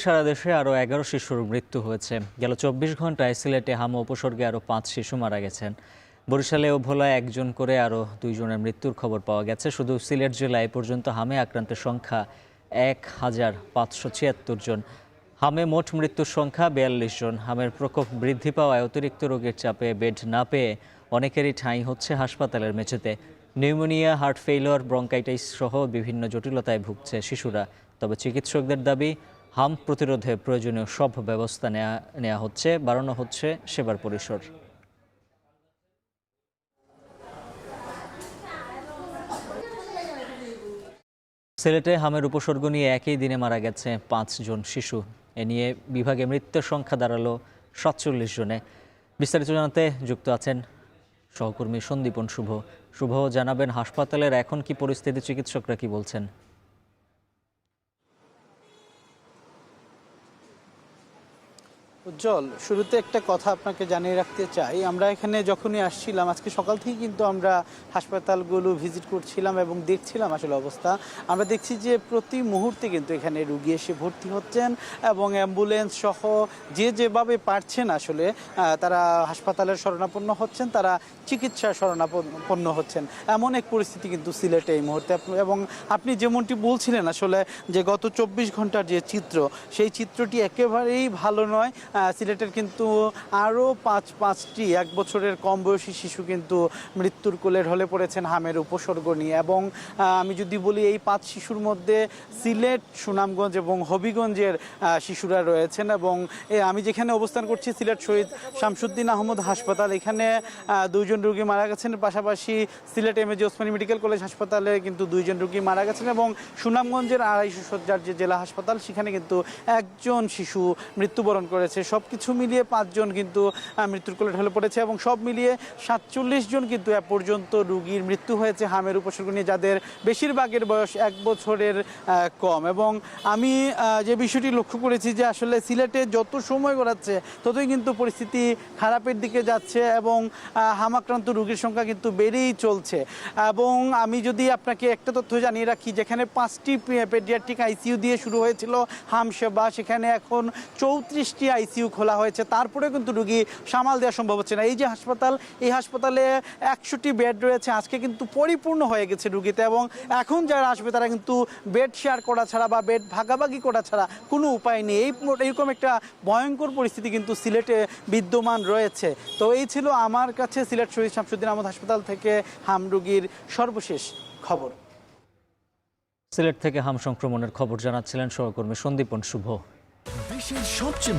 সারা দেশে আরও 11 শিশুর মৃত্যু হয়েছে। গেল 24 ঘন্টায় সিলেটে হামা উপসর্গে আরও 5 শিশু মারা গেছেন। বরিশালে ও ভোলায় একজন করে আরও 2 জনের মৃত্যুর খবর পাওয়া গেছে। শুধু সিলেট জেলায় পর্যন্ত হামে আক্রান্তের সংখ্যা 1576 জন। হামে মোট মৃত্যুর সংখ্যা 42 জন। হামের প্রকোপ বৃদ্ধি পাওয়ায় অতিরিক্ত রোগীর চাপে বেড না পেয়ে অনেকেরই ঠাঁই হচ্ছে হাসপাতালের মেঝেতে। নিউমোনিয়া, হার্ট ফেইলিওর, ব্রঙ্কাইটিস সহ বিভিন্ন জটিলতায় ভুগছে শিশুরা। তবে চিকিৎসকদের দাবি, হাম প্রতিরোধে প্রয়োজনীয় সব ব্যবস্থা নেওয়া হচ্ছে, বাড়ানো হচ্ছে সেবার পরিসর। সিলেটে হামের উপসর্গ নিয়ে একই দিনে মারা গেছে 5 জন শিশু। এ নিয়ে বিভাগে মৃত্যুর সংখ্যা দাঁড়ালো 47 জনে। বিস্তারিত জানাতে যুক্ত আছেন সহকর্মী সন্দীপন শুভ। শুভ, জানাবেন হাসপাতালের এখন কি পরিস্থিতি, চিকিৎসকরা কি বলছেন? উজ্জ্বল, শুরুতে একটা কথা আপনাকে জানিয়ে রাখতে চাই। আমরা এখানে যখনই আসছিলাম আজকে সকাল থেকে কিন্তু আমরা হাসপাতালগুলো ভিজিট করছিলাম এবং দেখছিলাম আসলে অবস্থা। আমরা দেখছি যে প্রতি মুহূর্তে কিন্তু এখানে রুগী এসে ভর্তি হচ্ছেন এবং অ্যাম্বুলেন্স সহ যে যেভাবে পারছেন আসলে তারা হাসপাতালের শরণাপন্ন হচ্ছেন, তারা চিকিৎসার শরণাপন্ন হচ্ছেন। এমন এক পরিস্থিতি কিন্তু সিলেটে এই মুহূর্তে। এবং আপনি যেমনটি বলছিলেন আসলে যে গত 24 ঘন্টার যে চিত্র, সেই চিত্রটি একেবারেই ভালো নয়। সিলেটের কিন্তু আরও পাঁচটি 1 বছরের কম বয়সী শিশু কিন্তু মৃত্যুর কোলে ঢলে পড়েছেন হামের উপসর্গ নিয়ে। এবং আমি যদি বলি, এই 5 শিশুর মধ্যে সিলেট, সুনামগঞ্জ এবং হবিগঞ্জের শিশুরা রয়েছেন। এবং আমি যেখানে অবস্থান করছি, সিলেট শহীদ শামসুদ্দিন আহমদ হাসপাতাল, এখানে 2 জন রোগী মারা গেছেন। পাশাপাশি Sylhet MAG Osmani medical college হাসপাতালে কিন্তু 2 জন রোগী মারা গেছেন। এবং সুনামগঞ্জের 250 শয্যার যে জেলা হাসপাতাল, সেখানে কিন্তু 1 জন শিশু মৃত্যুবরণ করেছে। সব কিছু মিলিয়ে 5 জন কিন্তু মৃত্যুর কোলে ঢলে পড়েছে এবং সব মিলিয়ে 47 জন কিন্তু এ পর্যন্ত রোগীর মৃত্যু হয়েছে হামের উপসর্গ নিয়ে, যাদের বেশিরভাগের বয়স 1 বছরের কম। এবং আমি যে বিষয়টি লক্ষ্য করেছি যে আসলে সিলেটে যত সময় গড়াচ্ছে ততই কিন্তু পরিস্থিতি খারাপের দিকে যাচ্ছে এবং হামাক্রান্ত রোগীর সংখ্যা কিন্তু বেড়েই চলছে। এবং আমি যদি আপনাকে একটা তথ্য জানিয়ে রাখি, যেখানে 5টি পেডিয়াট্রিক আইসিইউ দিয়ে শুরু হয়েছিল হাম সেবা, সেখানে এখন 34টি আইসিইউ খোলা হয়েছে। তারপরে কিন্তু রোগী সামাল দেওয়া সম্ভব হচ্ছে না। এই যে হাসপাতাল, এই হাসপাতালে 100টি বেড রয়েছে, আজকে কিন্তু পরিপূর্ণ হয়ে গেছে রোগীতে। এবং এখন যারা আসবে তারা কিন্তু বেড শেয়ার করা ছাড়া বা বেড ভাগাভাগি করা ছাড়া কোনো উপায় নেই। এইরকম একটা ভয়ঙ্কর পরিস্থিতি কিন্তু সিলেটে বিদ্যমান রয়েছে। তো এই ছিল আমার কাছে সিলেট শহীদ শামসুদ্দিন আহমদ হাসপাতাল থেকে হাম রোগীর সর্বশেষ খবর। সিলেট থেকে হাম সংক্রমণের খবর জানাচ্ছিলেন সহকর্মী সন্দীপন শুভ। দেশের সবচেয়ে